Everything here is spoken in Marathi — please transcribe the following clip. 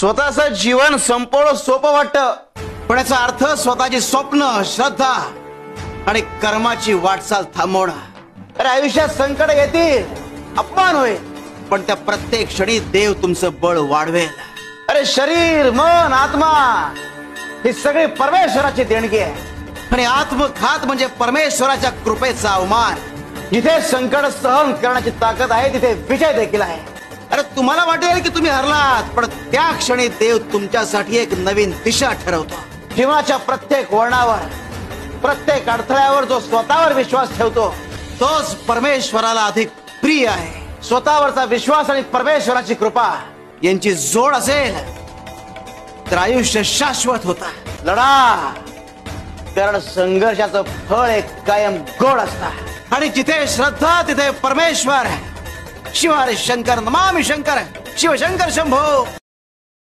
स्वतःचं जीवन संपवणं सोपं वाटतं, पण याचा अर्थ स्वतःची स्वप्न, श्रद्धा आणि कर्माची वाटचाल थांबवणं. अरे आयुष्यात संकट येतील, अपमान होईल, पण त्या प्रत्येक क्षणी देव तुमचं बळ वाढवेल. अरे शरीर, मन, आत्मा ही सगळी परमेश्वराची देणगी आहे. आणि आत्मघात म्हणजे परमेश्वराच्या कृपेचा अवमान. जिथे संकट सहन करण्याची ताकद आहे तिथे विजय देखील आहे. अरे तुम्हाला वाटेल की तुम्ही हरलात, पण त्या क्षणी देव तुमच्यासाठी एक नवीन दिशा ठरवतो. जीवनाच्या प्रत्येक वळणावर, प्रत्येक अडथळ्यावर जो स्वतःवर विश्वास ठेवतो तोच परमेश्वराला अधिक प्रिय आहे. स्वतःवरचा विश्वास आणि परमेश्वराची कृपा यांची जोड असेल तर आयुष्य शाश्वत होता. लढा, कारण संघर्षाचं फळ एक कायम गोड असतं. आणि जिथे श्रद्धा तिथे परमेश्वर. शिव हरी शंकर, नमामि शंकर, शिवशंकर शंभो.